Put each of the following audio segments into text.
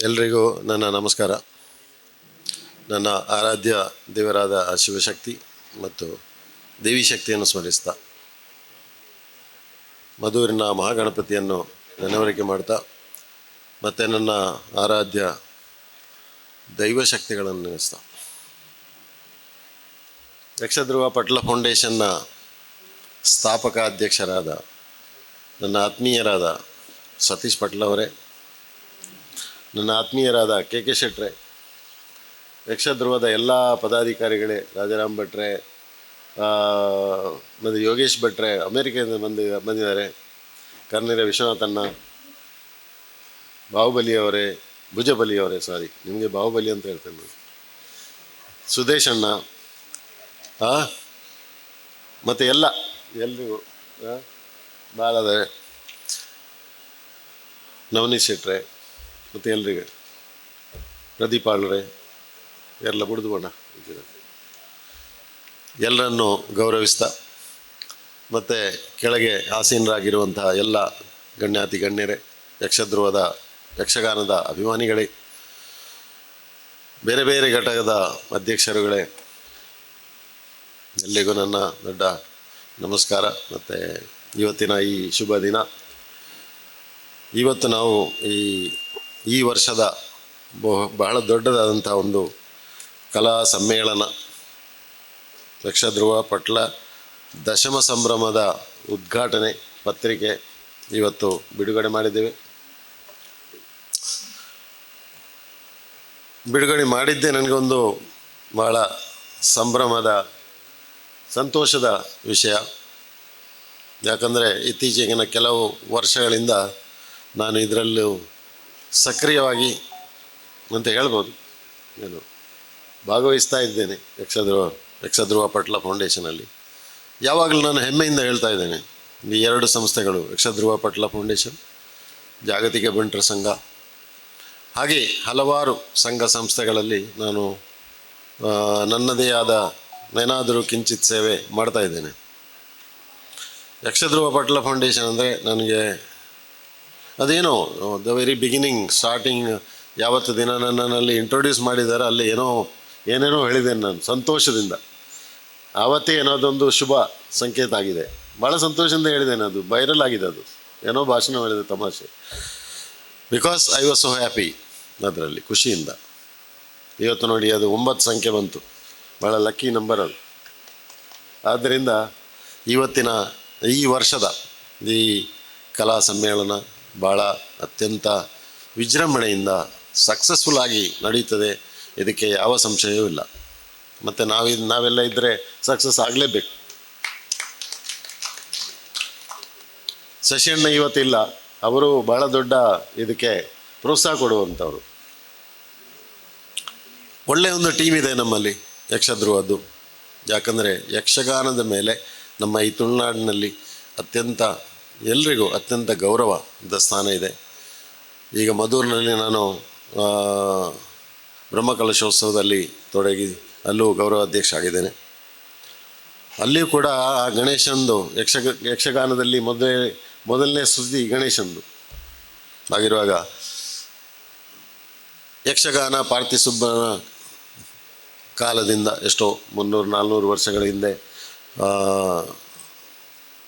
ಎಲ್ರಿಗೂ ನನ್ನ ನಮಸ್ಕಾರ. ನನ್ನ ಆರಾಧ್ಯ ದೇವರಾದ ಶಿವಶಕ್ತಿ ಮತ್ತು ದೇವಿ ಶಕ್ತಿಯನ್ನು ಸ್ಮರಿಸ್ತಾ ಮಧೂರಿನ ಮಹಾಗಣಪತಿಯನ್ನು ನೆನವರಿಕೆ ಮಾಡ್ತಾ ಮತ್ತು ನನ್ನ ಆರಾಧ್ಯ ದೈವಶಕ್ತಿಗಳನ್ನು ನೆನೆಸ್ತಾ ಯಕ್ಷಧ್ರುವ ಪಟ್ಲ ಫೌಂಡೇಶನ್ನ ಸ್ಥಾಪಕ ಅಧ್ಯಕ್ಷರಾದ ನನ್ನ ಆತ್ಮೀಯರಾದ ಸತೀಶ್ ಪಟ್ಲ ಅವರೇ, ನನ್ನ ಆತ್ಮೀಯರಾದ ಕೆ ಶೆಟ್ರೆ, ಯಕ್ಷಧ್ರುವದ ಎಲ್ಲ ಪದಾಧಿಕಾರಿಗಳೇ, ರಾಜಾರಾಮ್ ಭಟ್ರೆ ಮತ್ತು ಯೋಗೇಶ್ ಭಟ್ರೆ ಅಮೇರಿಕೆಯಿಂದ ಬಂದಿದ್ದಾರೆ, ಕರ್ನೀರ ವಿಶ್ವನಾಥಣ್ಣ, ಬಾಹುಬಲಿಯವರೇ, ಭುಜಬಲಿಯವರೇ, ಸಾರಿ ನಿಮಗೆ ಬಾಹುಬಲಿ ಅಂತ ಹೇಳ್ತೇನೆ, ಸುದೇಶ್ ಅಣ್ಣ ಮತ್ತು ಎಲ್ರಿಗೂ ಬಾಲದೆ ನವನೀತ್ ಶೆಟ್ರೆ ಮತ್ತು ಎಲ್ರಿಗೆ ಪ್ರದೀಪ್ ಆಳ್ರೆ ಎಲ್ಲ ಬಿಡ್ದು ಬಣ್ಣ ಎಲ್ಲರನ್ನು ಗೌರವಿಸ್ತಾ ಮತ್ತು ಕೆಳಗೆ ಆಸೀನರಾಗಿರುವಂತಹ ಎಲ್ಲ ಗಣ್ಯಾತಿ ಗಣ್ಯರೇ, ಯಕ್ಷಧ್ರುವದ ಯಕ್ಷಗಾನದ ಅಭಿಮಾನಿಗಳೇ, ಬೇರೆ ಬೇರೆ ಘಟಕದ ಅಧ್ಯಕ್ಷರುಗಳೇ, ಎಲ್ಲಿಗೂ ನನ್ನ ದೊಡ್ಡ ನಮಸ್ಕಾರ. ಮತ್ತು ಇವತ್ತಿನ ಈ ಶುಭ ದಿನ, ಇವತ್ತು ನಾವು ಈ ವರ್ಷದ ಬಹಳ ದೊಡ್ಡದಾದಂಥ ಒಂದು ಕಲಾ ಸಮ್ಮೇಳನ ಯಕ್ಷಧ್ರುವ ಪಟ್ಲ ದಶಮ ಸಂಭ್ರಮದ ಉದ್ಘಾಟನೆ ಪತ್ರಿಕೆ ಇವತ್ತು ಬಿಡುಗಡೆ ಮಾಡಿದ್ದೇವೆ. ಬಿಡುಗಡೆ ಮಾಡಿದ್ದೇ ನನಗೊಂದು ಭಾಳ ಸಂಭ್ರಮದ ಸಂತೋಷದ ವಿಷಯ. ಯಾಕಂದರೆ ಇತ್ತೀಚೆಗಿನ ಕೆಲವು ವರ್ಷಗಳಿಂದ ನಾನು ಇದರಲ್ಲೂ ಸಕ್ರಿಯವಾಗಿ ಅಂತ ಹೇಳ್ಬೋದು, ನಾನು ಭಾಗವಹಿಸ್ತಾ ಇದ್ದೇನೆ ಯಕ್ಷಧ್ರುವ ಪಟ್ಲ ಫೌಂಡೇಶನಲ್ಲಿ. ಯಾವಾಗಲೂ ನಾನು ಹೆಮ್ಮೆಯಿಂದ ಹೇಳ್ತಾ ಇದ್ದೇನೆ, ಈ ಎರಡು ಸಂಸ್ಥೆಗಳು, ಯಕ್ಷಧ್ರುವ ಪಟ್ಲ ಫೌಂಡೇಶನ್, ಜಾಗತಿಕ ಬಂಟರ ಸಂಘ, ಹಾಗೆ ಹಲವಾರು ಸಂಘ ಸಂಸ್ಥೆಗಳಲ್ಲಿ ನಾನು ನನ್ನದೇ ಆದ ಏನಾದರೂ ಕಿಂಚಿತ್ ಸೇವೆ ಮಾಡ್ತಾ ಇದ್ದೇನೆ. ಯಕ್ಷಧ್ರುವ ಪಟ್ಲ ಫೌಂಡೇಶನ್ ಅಂದರೆ ನನಗೆ ಅದೇನೋ ದ ವೆರಿ ಬಿಗಿನಿಂಗ್ ಸ್ಟಾರ್ಟಿಂಗ್ ಯಾವತ್ತು ದಿನ ನನ್ನಲ್ಲಿ ಇಂಟ್ರೊಡ್ಯೂಸ್ ಮಾಡಿದ್ದಾರೆ ಅಲ್ಲಿ ಏನೇನೋ ಹೇಳಿದ್ದೇನೆ ನಾನು ಸಂತೋಷದಿಂದ. ಆವತ್ತೇ ಏನೋದೊಂದು ಶುಭ ಸಂಕೇತ ಆಗಿದೆ, ಭಾಳ ಸಂತೋಷದಿಂದ ಹೇಳಿದ್ದೇನೆ. ಅದು ವೈರಲ್ ಆಗಿದೆ, ಅದು ಏನೋ ಭಾಷಣ ಹೇಳಿದೆ ತಮಾಷೆ. Because I was so happy, ಅದರಲ್ಲಿ ಖುಷಿಯಿಂದ. ಇವತ್ತು ನೋಡಿ ಅದು 9 ಸಂಖ್ಯೆ ಬಂತು, ಭಾಳ ಲಕ್ಕಿ ನಂಬರ್ ಅದು. ಆದ್ದರಿಂದ ಇವತ್ತಿನ ಈ ವರ್ಷದ ಈ ಕಲಾ ಸಮ್ಮೇಳನ ಭಾಳ ಅತ್ಯಂತ ವಿಜೃಂಭಣೆಯಿಂದ ಸಕ್ಸಸ್ಫುಲ್ಲಾಗಿ ನಡೆಯುತ್ತದೆ, ಇದಕ್ಕೆ ಯಾವ ಸಂಶಯವೂ ಇಲ್ಲ. ಮತ್ತು ನಾವೆಲ್ಲ ಇದ್ದರೆ ಸಕ್ಸಸ್ ಆಗಲೇಬೇಕು. ಶಶಿಯಣ್ಣ ಇವತ್ತಿಲ್ಲ, ಅವರು ಭಾಳ ದೊಡ್ಡ ಇದಕ್ಕೆ ಪ್ರೋತ್ಸಾಹ ಕೊಡುವಂಥವ್ರು. ಒಳ್ಳೆಯ ಒಂದು ಟೀಮ್ ಇದೆ ನಮ್ಮಲ್ಲಿ ಯಕ್ಷಧ್ರುವದ್ದು. ಯಾಕಂದರೆ ಯಕ್ಷಗಾನದ ಮೇಲೆ ನಮ್ಮ ಈ ತುಳುನಾಡಿನಲ್ಲಿ ಎಲ್ರಿಗೂ ಅತ್ಯಂತ ಗೌರವದ ಸ್ಥಾನ ಇದೆ. ಈಗ ಮಧೂರಿನಲ್ಲಿ ನಾನು ಬ್ರಹ್ಮಕಲಶೋತ್ಸವದಲ್ಲಿ ತೊಡಗಿ ಅಲ್ಲೂ ಗೌರವಾಧ್ಯಕ್ಷ ಆಗಿದ್ದೇನೆ. ಅಲ್ಲಿಯೂ ಕೂಡ ಆ ಗಣೇಶಂದು ಯಕ್ಷಗಾನದಲ್ಲಿ ಮೊದಲನೇ ಸುದ್ದಿ ಗಣೇಶಂದು ಆಗಿರುವಾಗ ಯಕ್ಷಗಾನ ಪಾರ್ಥಿಸುಬ್ಬನ ಕಾಲದಿಂದ ಎಷ್ಟೋ 300-400 ವರ್ಷಗಳ ಹಿಂದೆ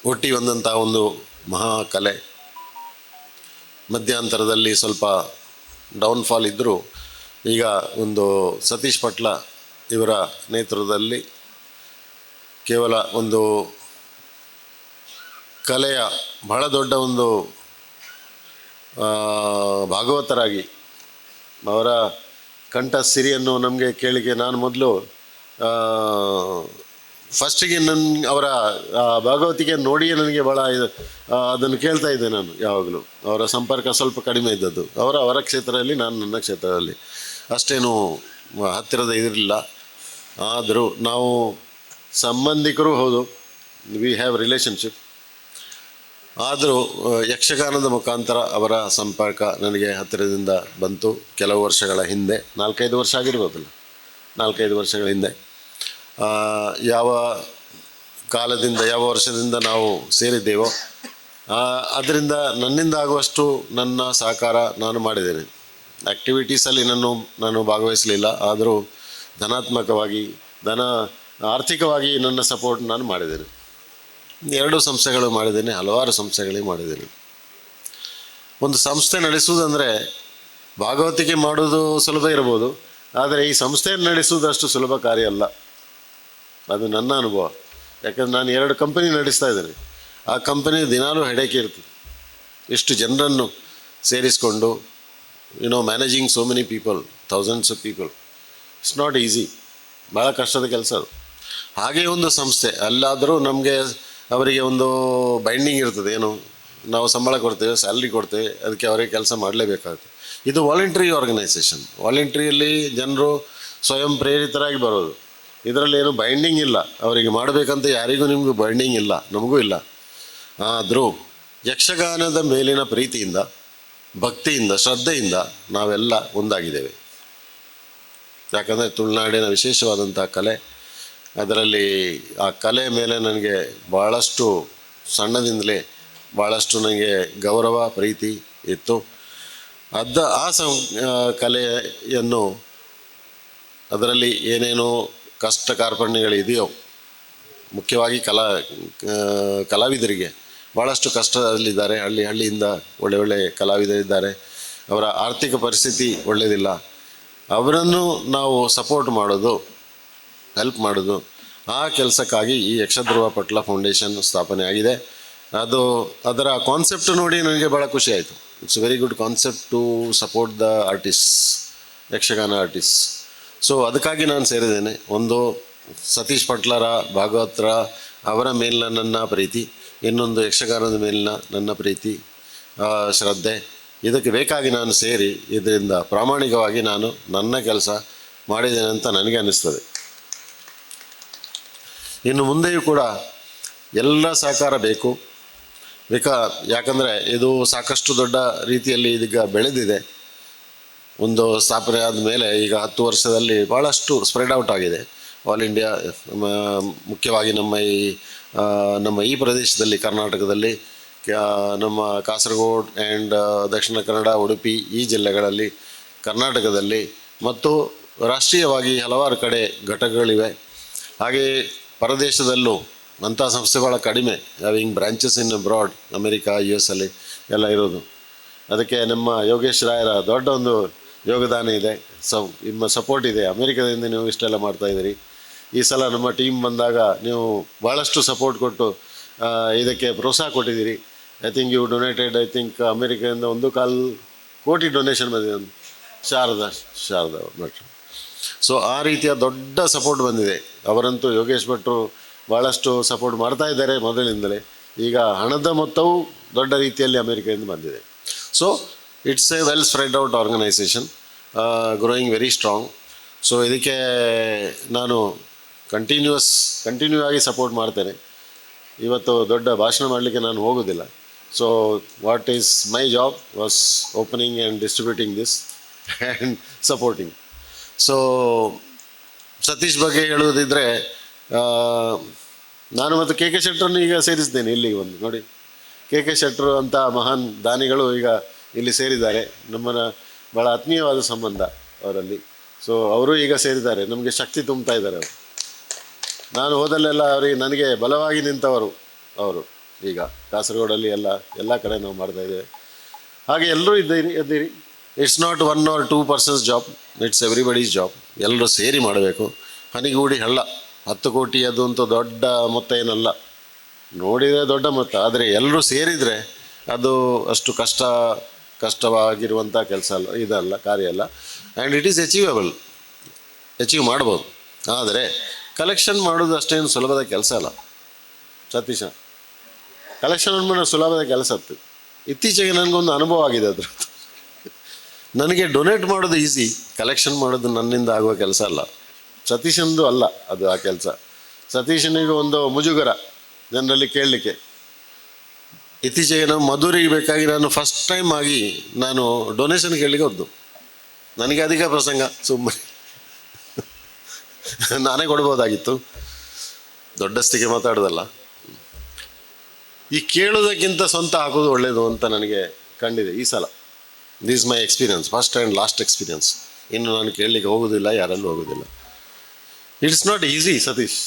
ಹುಟ್ಟಿ ಬಂದಂಥ ಒಂದು ಮಹಾಕಲೆ. ಮಧ್ಯಂತರದಲ್ಲಿ ಸ್ವಲ್ಪ ಡೌನ್ಫಾಲ್ ಇದ್ದರೂ ಈಗ ಒಂದು ಸತೀಶ್ ಪಟ್ಲ ಇವರ ನೇತೃತ್ವದಲ್ಲಿ ಕೇವಲ ಒಂದು ಕಲೆಯ ಬಹಳ ದೊಡ್ಡ ಒಂದು ಭಾಗವತರಾಗಿ ಅವರ ಕಂಠ ಸಿರಿಯನ್ನು ನಮಗೆ ಕೇಳಿಕೆ, ನಾನು ಮೊದಲು ಫಸ್ಟಿಗೆ ಅವರ ಭಾಗವತಿಗೆ ನೋಡಿಯೇ ನನಗೆ ಭಾಳ ಅದನ್ನು ಕೇಳ್ತಾ ಇದ್ದೆ. ನಾನು ಯಾವಾಗಲೂ ಅವರ ಸಂಪರ್ಕ ಸ್ವಲ್ಪ ಕಡಿಮೆ ಇದ್ದದ್ದು, ಅವರ ಕ್ಷೇತ್ರದಲ್ಲಿ, ನಾನು ನನ್ನ ಕ್ಷೇತ್ರದಲ್ಲಿ ಅಷ್ಟೇನು ಹತ್ತಿರದ ಇರಲಿಲ್ಲ. ಆದರೂ ನಾವು ಸಂಬಂಧಿಕರು ಹೌದು, ವಿ ಹ್ಯಾವ್ ರಿಲೇಷನ್ಶಿಪ್. ಆದರೂ ಯಕ್ಷಗಾನದ ಮುಖಾಂತರ ಅವರ ಸಂಪರ್ಕ ನನಗೆ ಹತ್ತಿರದಿಂದ ಬಂತು. ಕೆಲವು ವರ್ಷಗಳ ಹಿಂದೆ, 4-5 ವರ್ಷ ಆಗಿರ್ಬೋದಲ್ಲ, 4-5 ವರ್ಷಗಳ ಹಿಂದೆ ಯಾವ ಕಾಲದಿಂದ, ಯಾವ ವರ್ಷದಿಂದ ನಾವು ಸೇರಿದ್ದೇವೋ ಅದರಿಂದ ನನ್ನಿಂದ ಆಗುವಷ್ಟು ನನ್ನ ಸಹಕಾರ ನಾನು ಮಾಡಿದ್ದೇನೆ. ಆ್ಯಕ್ಟಿವಿಟೀಸಲ್ಲಿ ನಾನು ಭಾಗವಹಿಸಲಿಲ್ಲ. ಆದರೂ ಧನಾತ್ಮಕವಾಗಿ ಆರ್ಥಿಕವಾಗಿ ನನ್ನ ಸಪೋರ್ಟ್ ನಾನು ಮಾಡಿದ್ದೇನೆ. 2 ಸಂಸ್ಥೆಗಳು ಮಾಡಿದ್ದೇನೆ, ಹಲವಾರು ಸಂಸ್ಥೆಗಳಿಗೆ ಮಾಡಿದ್ದೇನೆ. ಒಂದು ಸಂಸ್ಥೆ ನಡೆಸುವುದಂದರೆ ಭಾಗವತಿಕೆ ಮಾಡೋದು ಸುಲಭ ಇರ್ಬೋದು, ಆದರೆ ಈ ಸಂಸ್ಥೆಯನ್ನು ನಡೆಸುವುದಷ್ಟು ಸುಲಭ ಕಾರ್ಯ ಅಲ್ಲ. ಅದು ನನ್ನ ಅನುಭವ. ಯಾಕಂದರೆ ನಾನು 2 ಕಂಪನಿ ನಡೆಸ್ತಾ ಇದ್ದೇನೆ. ಆ ಕಂಪನಿ ದಿನಾಲೂ ಹೆಡೇಕ್ ಇರ್ತದೆ. ಎಷ್ಟು ಜನರನ್ನು ಸೇರಿಸಿಕೊಂಡು managing so many people, thousands of people, it's not easy. ಭಾಳ ಕಷ್ಟದ ಕೆಲಸ ಅದು. ಹಾಗೆ ಒಂದು ಸಂಸ್ಥೆ ಅಲ್ಲಾದರೂ ನಮಗೆ ಅವರಿಗೆ ಒಂದು ಬೈಂಡಿಂಗ್ ಇರ್ತದೆ. ನಾವು ಸಂಬಳ ಕೊಡ್ತೇವೆ, ಸ್ಯಾಲ್ರಿ ಕೊಡ್ತೇವೆ, ಅದಕ್ಕೆ ಅವರಿಗೆ ಕೆಲಸ ಮಾಡಲೇಬೇಕಾಗುತ್ತೆ. ಇದು ವಾಲಂಟ್ರಿ ಆರ್ಗನೈಸೇಷನ್. ವಾಲಂಟ್ರಿಯಲ್ಲಿ ಜನರು ಸ್ವಯಂ ಪ್ರೇರಿತರಾಗಿ ಬರೋದು. ಇದರಲ್ಲಿ ಏನು ಬೈಂಡಿಂಗ್ ಇಲ್ಲ. ಅವರಿಗೆ ಮಾಡಬೇಕಂತ ಯಾರಿಗೂ ನಿಮಗೂ ಬೈಂಡಿಂಗ್ ಇಲ್ಲ, ನಮಗೂ ಇಲ್ಲ. ಆದರೂ ಯಕ್ಷಗಾನದ ಮೇಲಿನ ಪ್ರೀತಿಯಿಂದ, ಭಕ್ತಿಯಿಂದ, ಶ್ರದ್ಧೆಯಿಂದ ನಾವೆಲ್ಲ ಒಂದಾಗಿದ್ದೇವೆ. ಯಾಕಂದರೆ ತುಳುನಾಡಿನ ವಿಶೇಷವಾದಂಥ ಕಲೆ, ಅದರಲ್ಲಿ ಆ ಕಲೆ ಮೇಲೆ ನನಗೆ ಭಾಳಷ್ಟು ಸಣ್ಣದಿಂದಲೇ ಭಾಳಷ್ಟು ನನಗೆ ಗೌರವ, ಪ್ರೀತಿ ಇತ್ತು. ಕಲೆಯನ್ನು ಅದರಲ್ಲಿ ಏನೇನು ಕಷ್ಟ ಕಾರ್ಪಣ್ಯಗಳಿದೆಯೋ, ಮುಖ್ಯವಾಗಿ ಕಲಾವಿದರಿಗೆ ಭಾಳಷ್ಟು ಕಷ್ಟದಲ್ಲಿದ್ದಾರೆ. ಹಳ್ಳಿಯಿಂದ ಒಳ್ಳೆ ಕಲಾವಿದರಿದ್ದಾರೆ. ಅವರ ಆರ್ಥಿಕ ಪರಿಸ್ಥಿತಿ ಒಳ್ಳೆಯದಿಲ್ಲ. ಅವರನ್ನು ನಾವು ಸಪೋರ್ಟ್ ಮಾಡೋದು, ಹೆಲ್ಪ್ ಮಾಡೋದು, ಆ ಕೆಲಸಕ್ಕಾಗಿ ಈ ಯಕ್ಷಧ್ರುವ ಪಟ್ಲ ಫೌಂಡೇಶನ್ ಸ್ಥಾಪನೆ ಆಗಿದೆ. ಅದರ ಕಾನ್ಸೆಪ್ಟ್ ನೋಡಿ ನನಗೆ ಭಾಳ ಖುಷಿ ಆಯಿತು. It's very good concept to support the artist, Yakshagana artist. So ಅದಕ್ಕಾಗಿ ನಾನು ಸೇರಿದ್ದೇನೆ. ಒಂದು ಸತೀಶ್ ಪಟ್ಲರ, ಭಾಗವತರ ಅವರ ಮೇಲಿನ ನನ್ನ ಪ್ರೀತಿ, ಇನ್ನೊಂದು ಯಕ್ಷಗಾನದ ಮೇಲಿನ ನನ್ನ ಪ್ರೀತಿ, ಶ್ರದ್ಧೆ. ಇದಕ್ಕೆ ಬೇಕಾಗಿ ನಾನು ಸೇರಿ ಇದರಿಂದ ಪ್ರಾಮಾಣಿಕವಾಗಿ ನಾನು ನನ್ನ ಕೆಲಸ ಮಾಡಿದ್ದೇನೆ ಅಂತ ನನಗೆ ಅನ್ನಿಸ್ತದೆ. ಇನ್ನು ಮುಂದೆಯೂ ಕೂಡ ಎಲ್ಲ ಸಹಕಾರ ಬೇಕು. ಯಾಕಂದರೆ ಇದು ಸಾಕಷ್ಟು ದೊಡ್ಡ ರೀತಿಯಲ್ಲಿ ಇದೀಗ ಬೆಳೆದಿದೆ. ಒಂದು ಸ್ಥಾಪನೆ ಆದಮೇಲೆ ಈಗ 10 ವರ್ಷದಲ್ಲಿ ಭಾಳಷ್ಟು ಸ್ಪ್ರೆಡ್ ಔಟ್ ಆಗಿದೆ. ಆಲ್ ಇಂಡಿಯಾ, ಮುಖ್ಯವಾಗಿ ನಮ್ಮ ಈ ಪ್ರದೇಶದಲ್ಲಿ, ಕರ್ನಾಟಕದಲ್ಲಿ, ನಮ್ಮ ಕಾಸರಗೋಡು ಆ್ಯಂಡ್ ದಕ್ಷಿಣ ಕನ್ನಡ, ಉಡುಪಿ ಈ ಜಿಲ್ಲೆಗಳಲ್ಲಿ, ಕರ್ನಾಟಕದಲ್ಲಿ ಮತ್ತು ರಾಷ್ಟ್ರೀಯವಾಗಿ ಹಲವಾರು ಕಡೆ ಘಟಕಗಳಿವೆ. ಹಾಗೆಯೇ ಪರದೇಶದಲ್ಲೂ ಅಂಥ ಸಂಸ್ಥೆ ಭಾಳ ಕಡಿಮೆ, ಹ್ಯಾವಿಂಗ್ ಬ್ರಾಂಚಸ್ ಇನ್ ಅಬ್ರಾಡ್, ಅಮೆರಿಕಾ, US ಅಲ್ಲಿ ಎಲ್ಲ ಇರೋದು. ಅದಕ್ಕೆ ನಮ್ಮ ಯೋಗೇಶ್ ರಾಯರ ದೊಡ್ಡ ಒಂದು ಯೋಗದಾನ ಇದೆ. ನಿಮ್ಮ ಸಪೋರ್ಟ್ ಇದೆ. ಅಮೆರಿಕದಿಂದ ನೀವು ಇಷ್ಟೆಲ್ಲ ಮಾಡ್ತಾಯಿದ್ದೀರಿ. ಈ ಸಲ ನಮ್ಮ ಟೀಮ್ ಬಂದಾಗ ನೀವು ಭಾಳಷ್ಟು ಸಪೋರ್ಟ್ ಕೊಟ್ಟು ಇದಕ್ಕೆ ಪ್ರೋತ್ಸಾಹ ಕೊಟ್ಟಿದ್ದೀರಿ. ಐ ಥಿಂಕ್ ಯು ಡೊನೇಟೆಡ್, ಅಮೆರಿಕದಿಂದ 1.25 ಕೋಟಿ ಡೊನೇಷನ್ ಬಂದಿದೆ. ಶಾರದಾ ಭಟ್ರು. ಸೊ ಆ ರೀತಿಯ ದೊಡ್ಡ ಸಪೋರ್ಟ್ ಬಂದಿದೆ. ಅವರಂತೂ ಯೋಗೇಶ್ ಭಟ್ರು ಭಾಳಷ್ಟು ಸಪೋರ್ಟ್ ಮಾಡ್ತಾ ಇದ್ದಾರೆ ಮೊದಲಿಂದಲೇ. ಈಗ ಹಣದ ಮೊತ್ತವೂ ದೊಡ್ಡ ರೀತಿಯಲ್ಲಿ ಅಮೆರಿಕದಿಂದ ಬಂದಿದೆ. So it's a well spread out organisation, growing very strong. So ಇದಕ್ಕೆ ನಾನು ಕಂಟಿನ್ಯೂ ಆಗಿ ಸಪೋರ್ಟ್ ಮಾಡ್ತೇನೆ. ಇವತ್ತು ದೊಡ್ಡ ಭಾಷಣ ಮಾಡಲಿಕ್ಕೆ ನಾನು ಹೋಗೋದಿಲ್ಲ. So what is my job was opening and distributing this and supporting. So Satish ಬಗ್ಗೆ ಹೇಳುವುದಿದ್ದರೆ, ನಾನು ಮತ್ತು KK ಶೆಟ್ಟರನ್ನು ಈಗ ಸೇರಿಸಿದ್ದೇನೆ ಇಲ್ಲಿಗೆ ಬಂದು. ನೋಡಿ, KK ಶೆಟ್ಟರು ಅಂತ ಮಹಾನ್ ದಾನಿಗಳು ಈಗ ಇಲ್ಲಿ ಸೇರಿದ್ದಾರೆ. ನಮ್ಮನ್ನು ಭಾಳ ಆತ್ಮೀಯವಾದ ಸಂಬಂಧ ಅವರಲ್ಲಿ. ಸೊ ಅವರು ಈಗ ಸೇರಿದ್ದಾರೆ, ನಮಗೆ ಶಕ್ತಿ ತುಂಬ್ತಾ ಇದ್ದಾರೆ ಅವರು. ನಾನು ಹೋದಲ್ಲೆಲ್ಲ ನನಗೆ ಬಲವಾಗಿ ನಿಂತವರು ಅವರು. ಈಗ ಕಾಸರಗೋಡಲ್ಲಿ ಎಲ್ಲ ಕಡೆ ನಾವು ಮಾಡ್ತಾಯಿದ್ದೇವೆ. ಹಾಗೆ ಎಲ್ಲರೂ ಇದ್ದೀರಿ. It's not 1 or 2 persons job, it's everybody's job. ಎಲ್ಲರೂ ಸೇರಿ ಮಾಡಬೇಕು. ಹನಿಗೂಡಿ ಹಳ್ಳ 10 ಕೋಟಿ ಅದು ಅಂತೂ ದೊಡ್ಡ ಮೊತ್ತ ಏನಲ್ಲ, ನೋಡಿದರೆ ದೊಡ್ಡ ಮೊತ್ತ. ಆದರೆ ಎಲ್ಲರೂ ಸೇರಿದರೆ ಅದು ಅಷ್ಟು ಕಷ್ಟವಾಗಿರುವಂಥ ಕೆಲಸ ಅಲ್ಲ, ಇದಲ್ಲ, ಕಾರ್ಯ ಅಲ್ಲ. ಆ್ಯಂಡ್ ಇಟ್ ಈಸ್ ಅಚೀವ್ ಮಾಡ್ಬೋದು. ಆದರೆ ಕಲೆಕ್ಷನ್ ಮಾಡೋದು ಅಷ್ಟೇನು ಸುಲಭದ ಕೆಲಸ ಅಲ್ಲ ಸತೀಶ. ಕಲೆಕ್ಷನ್ ಮಾಡೋ ಸುಲಭದ ಕೆಲಸ ಅದು. ಇತ್ತೀಚೆಗೆ ನನಗೊಂದು ಅನುಭವ ಆಗಿದೆ ಅದ್ರದ್ದು. ನನಗೆ ಡೊನೇಟ್ ಮಾಡೋದು ಈಸಿ, ಕಲೆಕ್ಷನ್ ಮಾಡೋದು ನನ್ನಿಂದ ಆಗುವ ಕೆಲಸ ಅಲ್ಲ. ಸತೀಶಂದು ಅಲ್ಲ ಅದು ಆ ಕೆಲಸ. ಸತೀಶನಿಗೆ ಒಂದು ಮುಜುಗರ ಜನರಲ್ಲಿ ಕೇಳಲಿಕ್ಕೆ. ಇತ್ತೀಚೆಗೆ ನಾವು ಮಧುರಿಗೆ ಬೇಕಾಗಿ ನಾನು ಫಸ್ಟ್ ಟೈಮ್ ಆಗಿ ನಾನು ಡೊನೇಷನ್ ಕೇಳಲಿಕ್ಕೆ ಹೋದ್ದು. ನನಗೆ ಅಧಿಕ ಪ್ರಸಂಗ, ಸುಮ್ಮನೆ ನಾನೇ ಕೊಡ್ಬೋದಾಗಿತ್ತು, ದೊಡ್ಡಸ್ತಿಗೆ ಮಾತಾಡೋದಲ್ಲ. ಈ ಕೇಳೋದಕ್ಕಿಂತ ಸ್ವಂತ ಹಾಕೋದು ಒಳ್ಳೆಯದು ಅಂತ ನನಗೆ ಕಂಡಿದೆ ಈ ಸಲ. This my experience, first and last experience. ಇನ್ನು ನಾನು ಕೇಳಲಿಕ್ಕೆ ಹೋಗೋದಿಲ್ಲ, ಯಾರಲ್ಲೂ ಹೋಗೋದಿಲ್ಲ. ಇಟ್ಸ್ ನಾಟ್ ಈಸಿ ಸತೀಶ್,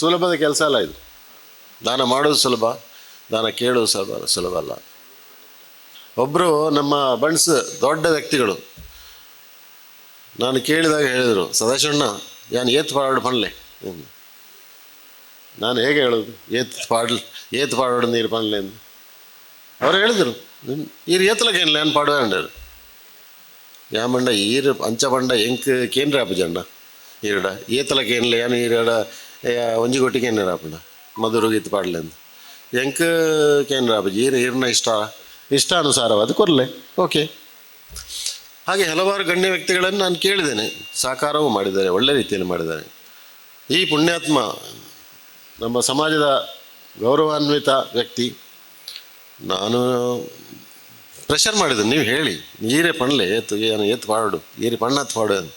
ಸುಲಭದ ಕೆಲಸ ಅಲ್ಲ ಇದು. ದಾನ ಮಾಡೋದು ಸುಲಭ, ದಾನ ಕೇಳೋದು ಸುಲಭ ಅಲ್ಲ. ಒಬ್ಬರು ನಮ್ಮ ಬಣ್ಸ್ ದೊಡ್ಡ ವ್ಯಕ್ತಿಗಳು ನಾನು ಕೇಳಿದಾಗ ಹೇಳಿದರು, ಸದಾಶಿವಣ್ಣ ಯಾನು ಏತ್ ಪಾಡು ನಾನು ಹೇಗೆ ಹೇಳೋದು ಏತ್ ಪಾಡು ನೀರು ಪಣ್ಲೆ ಅಂತ ಅವ್ರು ಹೇಳಿದರು. ಈರು ಏತಲಕೇನಿಲ್ಲ ಏನು ಪಾಡುವೆ ಅಂಡರು ಯಾಮಂಡ ಈರು ಅಂಚ ಪಂಡ ಎಂಕ್ ಕೇಂದ್ರ ಆಪಜಣ್ಣ ಈರಡ ಏತಲಕೇನಿಲ್ಲ ಏನು ಈರಡ ಒಂಜಿ ಕೊಟ್ಟಿಗೆ ಆಪಂಡ ಮಧುರು ಗೀತ್ ಪಾಡ್ಲೆ ಅಂತ ಎಂಕ್ ಕೇಂದ್ರ ಆಪಜಿ ಈರ್ನ ಇಷ್ಟಾನುಸಾರವಾದ ಕೊರಲೆ ಓಕೆ. ಹಾಗೆ ಹಲವಾರು ಗಣ್ಯ ವ್ಯಕ್ತಿಗಳನ್ನು ನಾನು ಕೇಳಿದ್ದೇನೆ, ಸಾಕಾರವೂ ಮಾಡಿದ್ದಾರೆ, ಒಳ್ಳೆ ರೀತಿಯಲ್ಲಿ ಮಾಡಿದ್ದಾರೆ. ಈ ಪುಣ್ಯಾತ್ಮ ನಮ್ಮ ಸಮಾಜದ ಗೌರವಾನ್ವಿತ ವ್ಯಕ್ತಿ. ನಾನು ಪ್ರೆಷರ್ ಮಾಡಿದೆ, ನೀವು ಹೇಳಿ ನೀರೇ ಪಣ್ಲೆ ಏತು ಪಾಡು ಈರಿ ಪಣ್ಣತ್ತು ಪಾಡು ಅಂತ.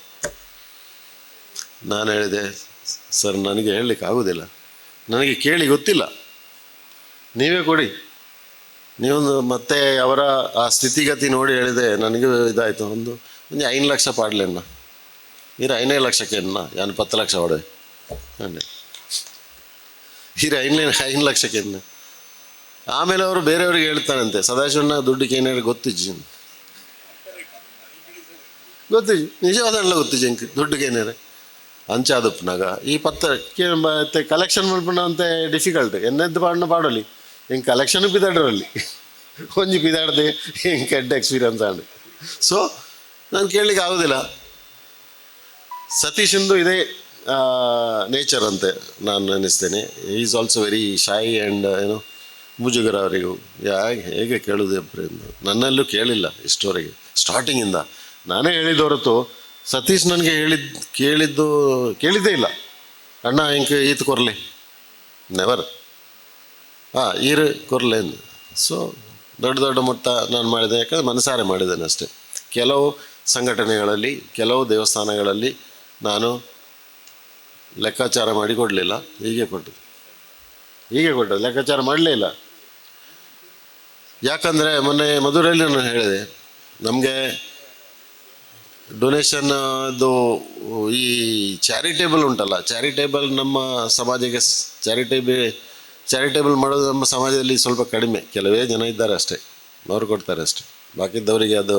ನಾನು ಹೇಳಿದೆ, ಸರ್ ನನಗೆ ಹೇಳಲಿಕ್ಕೆ ಆಗೋದಿಲ್ಲ, ನನಗೆ ಕೇಳಿ ಗೊತ್ತಿಲ್ಲ, ನೀವೇ ಕೊಡಿ. ನೀವೊಂದು ಮತ್ತೆ ಅವರ ಆ ಸ್ಥಿತಿಗತಿ ನೋಡಿ ಹೇಳಿದೆ, ನನಗೂ ಇದಾಯಿತು. ಒಂದು 5 ಲಕ್ಷ ಪಾಡ್ಲೆಣ್ಣ ಈರ 5 ಲಕ್ಷಕ್ಕೆ ಯಾನು 10 ಲಕ್ಷ ಹೊಡೆ ಅಂಡೆ ಈರ 5 ಲಕ್ಷಕ್ಕೆ. ಆಮೇಲೆ ಅವರು ಬೇರೆಯವ್ರಿಗೆ ಹೇಳ್ತಾನಂತೆ, ಸದಾಶಿವಣ್ಣ ದುಡ್ಡಿಗೆ ಏನಾರು ಗೊತ್ತಿಜ್ಜಿ ನಿಜವಾದಲ್ಲ ಗೊತ್ತಿಜ್ಜಿ ಎಂಕ್ ದುಡ್ಡಿಗೆ ಏನಾರೆ ಅಂಚಾದಪ್ಪನಾಗ ಈ 10 ಕಲೆಕ್ಷನ್ ಮಾಡ್ಕೊಂಡ ಅಂತೆ ಡಿಫಿಕಲ್ಟ್ ಎನ್ನೆದ್ದು ಪಾಡಲಿ ಹೆಂಗೆ ಕಲೆಕ್ಷನ್ ಪಿದಾಡ್ರಲ್ಲಿ ಒಂಜಿ ಪಿದಾಡ್ದೆ ಹೆಂಗೆ ಕೆಡ್ಡ ಎಕ್ಸ್ಪೀರಿಯನ್ಸ್ ಆಂಡು. ಸೊ ನಾನು ಕೇಳಲಿಕ್ಕೆ ಆಗೋದಿಲ್ಲ. ಸತೀಶಂದು ಇದೇ ನೇಚರ್ ಅಂತೆ ನಾನು ಅನ್ನಿಸ್ತೇನೆ. Is also very shy and ಮುಜುಗರ ಅವರಿಗೂ ಹೇಗೆ ಕೇಳೋದು ಒಬ್ಬರಿಂದ. ನನ್ನಲ್ಲೂ ಕೇಳಿಲ್ಲ ಇಷ್ಟವರೆಗೆ ಸ್ಟಾರ್ಟಿಂಗಿಂದ. ನಾನೇ ಹೇಳಿದ್ದು ಹೊರತು ಸತೀಶ್ ನನಗೆ ಕೇಳಿದ್ದೇ ಇಲ್ಲ. ಅಣ್ಣ ಹೆಂಗೆ ಈತ ಕೊರಲೆ ನೆವರ್ ಈರು ಕೊರಲೆ. ಸೊ ದೊಡ್ಡ ಮೊತ್ತ ನಾನು ಮಾಡಿದೆ, ಯಾಕಂದರೆ ಮನಸಾರೆ ಮಾಡಿದ್ದೇನೆ ಅಷ್ಟೇ. ಕೆಲವು ಸಂಘಟನೆಗಳಲ್ಲಿ ಕೆಲವು ದೇವಸ್ಥಾನಗಳಲ್ಲಿ ನಾನು ಲೆಕ್ಕಾಚಾರ ಮಾಡಿ ಕೊಡಲಿಲ್ಲ, ಹೀಗೆ ಕೊಟ್ಟದ್ದು ಲೆಕ್ಕಾಚಾರ ಮಾಡಲೇ ಇಲ್ಲ. ಯಾಕಂದರೆ ಮೊನ್ನೆ ಮಧುರಲ್ಲಿ ನಾನು ಹೇಳಿದೆ, ನಮಗೆ ಡೊನೇಷನ್ದು ಈ ಚಾರಿಟೇಬಲ್ ಉಂಟಲ್ಲ, ಚಾರಿಟೇಬಲ್ ನಮ್ಮ ಸಮಾಜಕ್ಕೆ ಚಾರಿಟೇಬಲ್ ಮಾಡೋದು ನಮ್ಮ ಸಮಾಜದಲ್ಲಿ ಸ್ವಲ್ಪ ಕಡಿಮೆ. ಕೆಲವೇ ಜನ ಇದ್ದಾರೆ ಅಷ್ಟೇ, ಅವರು ಕೊಡ್ತಾರೆ ಅಷ್ಟೇ. ಬಾಕಿದ್ದವರಿಗೆ ಅದು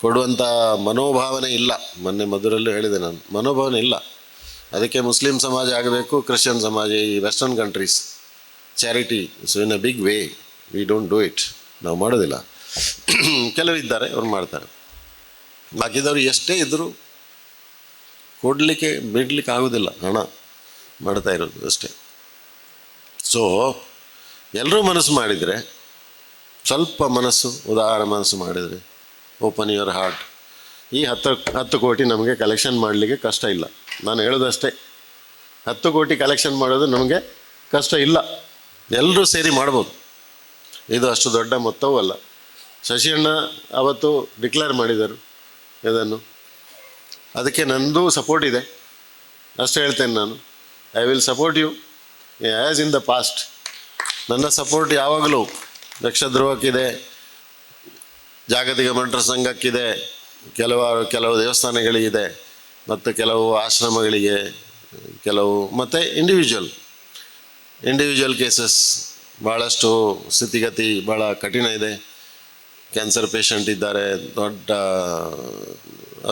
ಕೊಡುವಂಥ ಮನೋಭಾವನೆ ಇಲ್ಲ. ಮೊನ್ನೆ ಮಧುರಲ್ಲೂ ಹೇಳಿದೆ ನಾನು, ಮನೋಭಾವನೆ ಇಲ್ಲ. ಅದಕ್ಕೆ ಮುಸ್ಲಿಂ ಸಮಾಜ ಆಗಬೇಕು, ಕ್ರಿಶ್ಚಿಯನ್ ಸಮಾಜ, ಈ western countries charity so in a big way we don't do it. ನಾವು ಮಾಡೋದಿಲ್ಲ. ಕೆಲವಿದ್ದಾರೆ ಅವ್ರು ಮಾಡ್ತಾರೆ. ಬಾಕಿದವರು ಎಷ್ಟೇ ಇದ್ದರೂ ಬಿಡಲಿಕ್ಕೆ ಆಗೋದಿಲ್ಲ, ಹಣ ಮಾಡ್ತಾ ಇರೋದು ಅಷ್ಟೇ. ಸೊ ಎಲ್ಲರೂ ಮನಸ್ಸು ಮಾಡಿದರೆ, ಸ್ವಲ್ಪ ಉದಾರ ಮನಸ್ಸು ಮಾಡಿದರೆ, ಓಪನ್ ಯುವರ್ ಹಾರ್ಟ್, ಈ 10 ಕೋಟಿ ನಮಗೆ ಕಲೆಕ್ಷನ್ ಮಾಡಲಿಕ್ಕೆ ಕಷ್ಟ ಇಲ್ಲ. ನಾನು ಹೇಳೋದಷ್ಟೇ, 10 ಕೋಟಿ ಕಲೆಕ್ಷನ್ ಮಾಡೋದು ನಮಗೆ ಕಷ್ಟ ಇಲ್ಲ. ಎಲ್ಲರೂ ಸೇರಿ ಮಾಡ್ಬೋದು. ಇದು ಅಷ್ಟು ದೊಡ್ಡ ಮೊತ್ತವೂ ಅಲ್ಲ. ಶಶಿಯಣ್ಣ ಅವತ್ತು ಡಿಕ್ಲೇರ್ ಮಾಡಿದರು ಇದನ್ನು, ಅದಕ್ಕೆ ನನ್ನದು ಸಪೋರ್ಟ್ ಇದೆ. ಅಷ್ಟು ಹೇಳ್ತೇನೆ ನಾನು, I will support you as in the past. ನನ್ನ ಸಪೋರ್ಟ್ ಯಾವಾಗಲೂ ಲಕ್ಷಧ್ರುವಕ್ಕಿದೆ, ಜಾಗತಿಕ ಮಂತ್ರ ಸಂಘಕ್ಕಿದೆ, ಕೆಲವು ದೇವಸ್ಥಾನಗಳಿಗಿದೆ, ಮತ್ತು ಕೆಲವು ಆಶ್ರಮಗಳಿಗೆ, ಮತ್ತು ಇಂಡಿವಿಜುವಲ್ ಕೇಸಸ್ ಭಾಳಷ್ಟು ಸ್ಥಿತಿಗತಿ ಭಾಳ ಕಠಿಣ ಇದೆ. ಕ್ಯಾನ್ಸರ್ ಪೇಷಂಟ್ ಇದ್ದಾರೆ, ದೊಡ್ಡ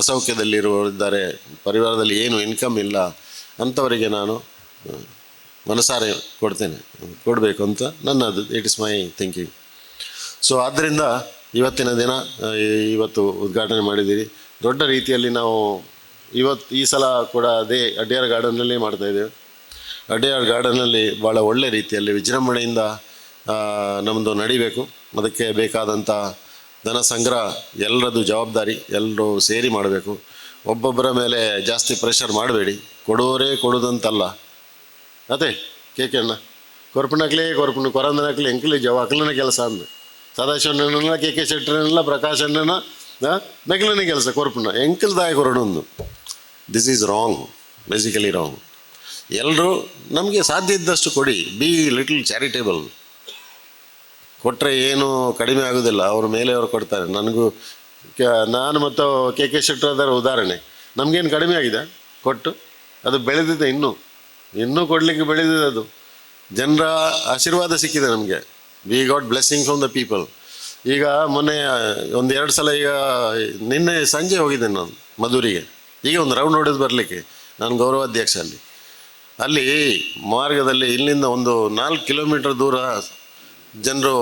ಅಸೌಖ್ಯದಲ್ಲಿರುವವರಿದ್ದಾರೆ, ಪರಿವಾರದಲ್ಲಿ ಏನು ಇನ್ಕಮ್ ಇಲ್ಲ, ಅಂಥವರಿಗೆ ನಾನು ಮನಸಾರೆ ಕೊಡಬೇಕು ಅಂತ ನನ್ನದು. It is my thinking. So ಆದ್ದರಿಂದ ಇವತ್ತಿನ ದಿನ ಇವತ್ತು ಉದ್ಘಾಟನೆ ಮಾಡಿದ್ದೀರಿ. ದೊಡ್ಡ ರೀತಿಯಲ್ಲಿ ನಾವು ಈ ಸಲ ಕೂಡ ಅದೇ ಅಡ್ಯಾರ್ ಗಾರ್ಡನ್ನಲ್ಲಿ ಮಾಡ್ತಾಯಿದ್ದೇವೆ. ಅಡ್ಯಾರ್ ಗಾರ್ಡನ್ನಲ್ಲಿ ಭಾಳ ಒಳ್ಳೆ ರೀತಿಯಲ್ಲಿ ವಿಜೃಂಭಣೆಯಿಂದ ನಮ್ಮದು ನಡಿಬೇಕು. ಅದಕ್ಕೆ ಬೇಕಾದಂಥ ಧನ ಸಂಗ್ರಹ ಎಲ್ಲರದ್ದು ಜವಾಬ್ದಾರಿ, ಎಲ್ಲರೂ ಸೇರಿ ಮಾಡಬೇಕು. ಒಬ್ಬೊಬ್ಬರ ಮೇಲೆ ಜಾಸ್ತಿ ಪ್ರೆಷರ್ ಮಾಡಬೇಡಿ. ಕೊಡುವವರೇ ಕೊಡೋದಂತಲ್ಲ. ಅದೇ ಕೇಕೆಣ್ಣ ಕೊರಂದನಕ್ಲಿ ಎಂಕ್ಲಿ ಅಕ್ಲನ ಕೆಲಸ ಅಂದು ಸದಾಶಿವಣ್ಣನ ಕೆ ಶೆಟ್ಟರನ್ನೆಲ್ಲ ಪ್ರಕಾಶ್ ಅಣ್ಣನ ನಕಲನೇ ಕೆಲಸ ಕೊರಪನ ಎಂಕಲ್ದಾಯ ಕೊರಡೊಂದು. This is wrong, basically wrong. ಎಲ್ಲರೂ ನಮಗೆ ಸಾಧ್ಯ ಇದ್ದಷ್ಟು ಕೊಡಿ. Be little charitable. ಕೊಟ್ಟರೆ ಏನು ಕಡಿಮೆ ಆಗೋದಿಲ್ಲ, ಅವ್ರ ಮೇಲೆ ಅವ್ರು ಕೊಡ್ತಾರೆ. ನನಗೂ ನಾನು ಮತ್ತು ಕೆ ಶೆಟ್ಟರ್ ಅದರ ಉದಾಹರಣೆ. ನಮಗೇನು ಕಡಿಮೆ ಆಗಿದೆ ಕೊಟ್ಟು? ಅದು ಬೆಳೆದಿದೆ, ಇನ್ನೂ ಕೊಡಲಿಕ್ಕೆ ಬೆಳೆದಿದೆ. ಅದು ಜನರ ಆಶೀರ್ವಾದ ಸಿಕ್ಕಿದೆ ನಮಗೆ. We got blessing from the people. ಈಗ ಮೊನ್ನೆ 1-2 ಸಲ, ಈಗ ನಿನ್ನೆ ಸಂಜೆ ಹೋಗಿದ್ದೇನೆ ನಾನು ಮಧುರಿಗೆ, ಈಗ ಒಂದು ರೌಂಡ್ ಹೊಡೆದು ಬರಲಿಕ್ಕೆ. ನಾನು ಗೌರವಾಧ್ಯಕ್ಷ ಅಲ್ಲಿ ಮಾರ್ಗದಲ್ಲಿ ಇಲ್ಲಿಂದ ಒಂದು 4 ಕಿಲೋಮೀಟರ್ ದೂರ ಜನರು,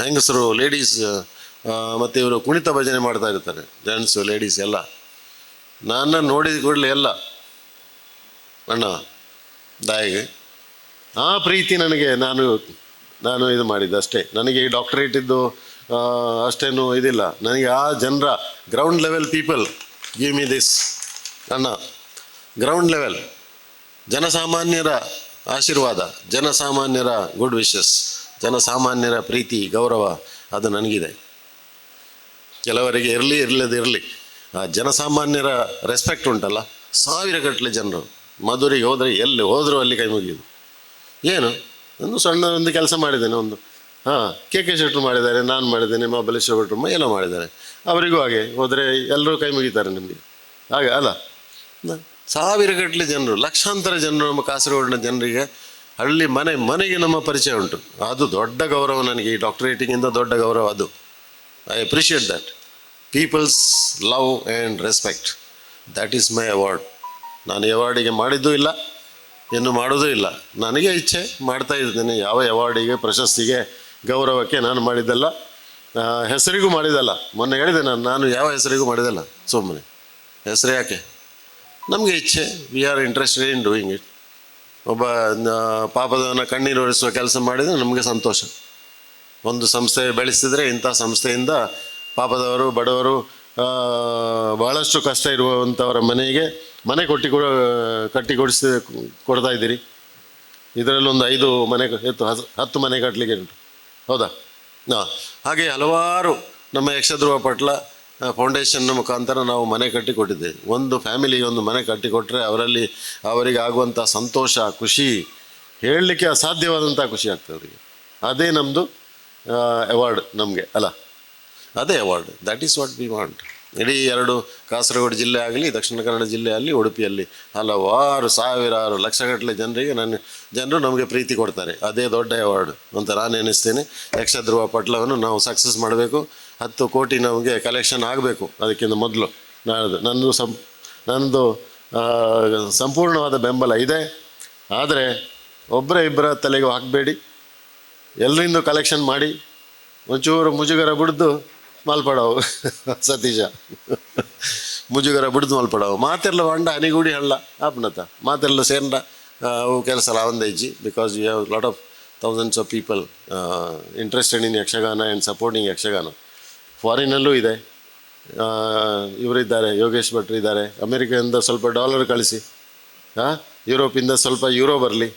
ಹೆಂಗಸರು, ಲೇಡೀಸ್ ಮತ್ತು ಇವರು ಕುಣಿತ ಭಜನೆ ಮಾಡ್ತಾ ಇರ್ತಾರೆ, ಜೆಂಟ್ಸು ಲೇಡೀಸ್ ಎಲ್ಲ. ನಾನು ನೋಡಿದ ಕೂಡಲೇ ಎಲ್ಲ ಅಣ್ಣ ದಾಯಿಗೆ ಆ ಪ್ರೀತಿ ನನಗೆ, ನಾನು ಇದು ಮಾಡಿದ್ದೆ ಅಷ್ಟೇ. ನನಗೆ ಈ ಡಾಕ್ಟರೇಟ್ ಇದ್ದು ಅಷ್ಟೇನು ಇದಿಲ್ಲ. ನನಗೆ ಆ ಜನರ ground level people give me this ಅಣ್ಣ. ಗ್ರೌಂಡ್ ಲೆವೆಲ್ ಜನಸಾಮಾನ್ಯರ ಆಶೀರ್ವಾದ, ಜನಸಾಮಾನ್ಯರ ಗುಡ್ ವಿಶಸ್, ಜನಸಾಮಾನ್ಯರ ಪ್ರೀತಿ, ಗೌರವ ಅದು ನನಗಿದೆ. ಕೆಲವರಿಗೆ ಇರಲಿ ಆ ಜನಸಾಮಾನ್ಯರ ರೆಸ್ಪೆಕ್ಟ್ ಉಂಟಲ್ಲ, 1000 ಗಟ್ಟಲೆ ಜನರು ಮಧುರಿಗೆ ಹೋದರೆ ಎಲ್ಲಿ ಹೋದರೂ ಅಲ್ಲಿ ಕೈ ಮುಗಿಯೋದು. ಏನು ಒಂದು ಸಣ್ಣ ಒಂದು ಕೆಲಸ ಮಾಡಿದ್ದೇನೆ, ಒಂದು ಕೆ ಶೆಟ್ಟರು ಮಾಡಿದ್ದಾರೆ, ನಾನು ಮಾಡಿದ್ದೇನೆ, ಮಹಾಬಲೇಶ್ವರ ಭಟ್ರು ಏನೋ ಮಾಡಿದ್ದಾರೆ, ಅವರಿಗೂ ಹಾಗೆ ಹೋದರೆ ಎಲ್ಲರೂ ಕೈ ಮುಗಿತಾರೆ ನಿಮಗೆ. ಹಾಗೆ ಅಲ್ಲ, 1000 ಗಟ್ಟಲೆ ಜನರು, ಲಕ್ಷಾಂತರ ಜನರು ನಮ್ಮ ಕಾಸರಗೋಡಿನ ಜನರಿಗೆ ಹಳ್ಳಿ ಮನೆಗೆ ನಮ್ಮ ಪರಿಚಯ ಉಂಟು. ಅದು ದೊಡ್ಡ ಗೌರವ ನನಗೆ. ಈ ಡಾಕ್ಟರೇಟಿಗಿಂತ ದೊಡ್ಡ ಗೌರವ ಅದು. I appreciate that. Peoples love and respect, that is my award. ನಾನು ಅವಾರ್ಡಿಗೆ ಮಾಡಿದ್ದೂ ಇಲ್ಲ, ಇನ್ನು ಮಾಡೋದೂ ಇಲ್ಲ. ನನಗೆ ಇಚ್ಛೆ ಮಾಡ್ತಾ ಇದ್ದೇನೆ. ಯಾವ ಅವಾರ್ಡಿಗೆ, ಪ್ರಶಸ್ತಿಗೆ, ಗೌರವಕ್ಕೆ ನಾನು ಮಾಡಿದ್ದಲ್ಲ, ಹೆಸರಿಗೂ ಮಾಡಿದ್ದಲ್ಲ. ಮೊನ್ನೆ ಹೇಳಿದೆ ನಾನು ಯಾವ ಹೆಸರಿಗೂ ಮಾಡಿದ್ದಲ್ಲ. ಸುಮ್ಮನೆ ಹೆಸರು ಯಾಕೆ? ನಮಗೆ ಇಚ್ಛೆ, we are interested in doing it. ಒಬ್ಬ ಪಾಪದವನ ಕಣ್ಣೀರು ಒರೆಸುವ ಕೆಲಸ ಮಾಡಿದರೆ ನಮಗೆ ಸಂತೋಷ. ಒಂದು ಸಂಸ್ಥೆ ಬೆಳೆಸಿದರೆ ಇಂಥ ಸಂಸ್ಥೆಯಿಂದ ಪಾಪದವರು, ಬಡವರು, ಭಾಳಷ್ಟು ಕಷ್ಟ ಇರುವಂಥವರ ಮನೆ ಕೊಡ್ತಾ ಇದ್ದೀರಿ. ಇದರಲ್ಲೊಂದು 5 ಮನೆ 10 ಮನೆ ಕಟ್ಟಲಿಕ್ಕೆ ಉಂಟು, ಹೌದಾ? ಹಾಗೆ ಹಲವಾರು ನಮ್ಮ ಯಕ್ಷಧ್ರುವ ಪಟ್ಲ ಫೌಂಡೇಶನ್ನ ಮುಖಾಂತರ ನಾವು ಮನೆ ಕಟ್ಟಿಕೊಟ್ಟಿದ್ದೇವೆ. ಒಂದು ಫ್ಯಾಮಿಲಿಗೆ ಒಂದು ಮನೆ ಕಟ್ಟಿಕೊಟ್ರೆ ಅವರಿಗೆ ಆಗುವಂಥ ಸಂತೋಷ, ಖುಷಿ ಹೇಳಲಿಕ್ಕೆ ಅಸಾಧ್ಯವಾದಂಥ ಖುಷಿ ಆಗ್ತದೆ ಅವರಿಗೆ. ಅದೇ ನಮ್ಮದು ಅವಾರ್ಡ್ ನಮಗೆ, ಅಲ್ಲ? ಅದೇ award. That is what we want. ಇಡೀ 2 ಕಾಸರಗೋಡು ಜಿಲ್ಲೆ ಆಗಲಿ, ದಕ್ಷಿಣ ಕನ್ನಡ ಜಿಲ್ಲೆಯಲ್ಲಿ, ಉಡುಪಿಯಲ್ಲಿ ಹಲವಾರು ಸಾವಿರಾರು ಲಕ್ಷಗಟ್ಟಲೆ ಜನರು ನಮಗೆ ಪ್ರೀತಿ ಕೊಡ್ತಾರೆ. ಅದೇ ದೊಡ್ಡ ಅವಾರ್ಡ್ ಅಂತ ನಾನು ಎನಿಸ್ತೇನೆ. ಯಕ್ಷಧ್ರುವ ಪಟ್ಲವನ್ನು ನಾವು ಸಕ್ಸಸ್ ಮಾಡಬೇಕು. 10 ಕೋಟಿ ನಮಗೆ ಕಲೆಕ್ಷನ್ ಆಗಬೇಕು. ಅದಕ್ಕಿಂತ ಮೊದಲು ನನ್ನದು ಸಂಪೂರ್ಣವಾದ ಬೆಂಬಲ ಇದೆ. ಆದರೆ ಇಬ್ಬರ ತಲೆಗೂ ಹಾಕಬೇಡಿ. ಎಲ್ಲರಿಂದ ಕಲೆಕ್ಷನ್ ಮಾಡಿ ಒಂಚೂರು ಮುಜುಗರ ಬಿಡ್ದು ಮಲ್ಪಡವು ಸತೀಶ, ಮುಜುಗರ ಬಿಡ್ದು ಮಲ್ಪಡವು. ಮಾತೆಲ್ಲ ಹೊಂಡ ಹನಿಗೂಡಿ ಹಳ್ಳ ಆಪ್ನತ ಮಾತೆಲ್ಲ ಸೇರ್ಂಡ ಅವು ಕೆಲಸ ಒಂದೇ ಇಜ್ಜಿ. Because you have lot of thousands of people interested in Yakshagana and supporting Yakshagana. ಫಾರಿನಲ್ಲೂ ಇದೆ, ಇವರಿದ್ದಾರೆ, ಯೋಗೇಶ್ ಭಟ್ರು ಇದ್ದಾರೆ. ಅಮೇರಿಕಾದಿಂದ ಸ್ವಲ್ಪ ಡಾಲರ್ ಕಳಿಸಿ, ಯುರೋಪಿಂದ ಸ್ವಲ್ಪ ಯೂರೋ ಬರಲಿ,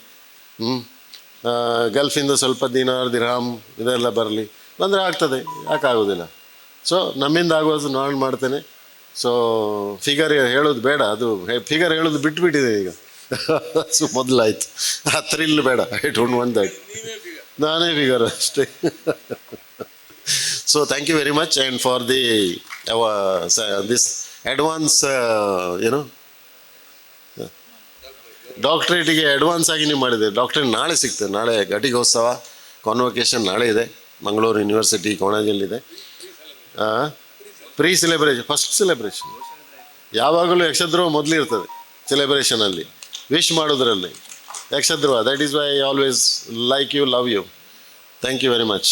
ಗಲ್ಫಿಂದ ಸ್ವಲ್ಪ ದಿನಾರ್ ದಿರ್ಹಾಮ್ ಇದೆಲ್ಲ ಬರಲಿ, ಬಂದರೆ ಆಗ್ತದೆ, ಯಾಕೆ ಆಗೋದಿಲ್ಲ? ಸೊ ನಮ್ಮಿಂದ ಆಗೋದು ನಾನು ಮಾಡ್ತೇನೆ. ಸೊ ಫಿಗರ್ ಹೇಳೋದು ಬೇಡ, ಅದು ಫಿಗರ್ ಹೇಳೋದು ಬಿಟ್ಬಿಟ್ಟಿದೆ ಈಗ. ಸೊ ಮೊದಲಾಯ್ತು, ಆ ಥ್ರಿಲ್ ಬೇಡ. I don't want that. ನಾನೇ ಫಿಗರ್ ಅಷ್ಟೇ. So thank you very much, and for this advance, ಡಾಕ್ಟ್ರೇಟಿಗೆ ಅಡ್ವಾನ್ಸ್ ಆಗಿ ನೀವು ಮಾಡಿದೆ. ಡಾಕ್ಟ್ರೇಟ್ ನಾಳೆ ಸಿಗ್ತದೆ. ನಾಳೆ ಘಟಿಕೋತ್ಸವ, ಕಾನ್ವೊಕೇಶನ್ ನಾಳೆ ಇದೆ. ಮಂಗಳೂರು ಯೂನಿವರ್ಸಿಟಿ ಕೋಣಾಜಲ್ಲಿದೆ. ಪ್ರೀ ಸೆಲೆಬ್ರೇಷನ್, ಫಸ್ಟ್ ಸೆಲೆಬ್ರೇಷನ್ ಯಾವಾಗಲೂ ಯಕ್ಷಧ್ರುವ ಮೊದಲು ಇರ್ತದೆ ಸೆಲೆಬ್ರೇಷನಲ್ಲಿ, ವಿಶ್ ಮಾಡೋದ್ರಲ್ಲಿ Yakshadhruva. That is why I always like you, love you. Thank you very much.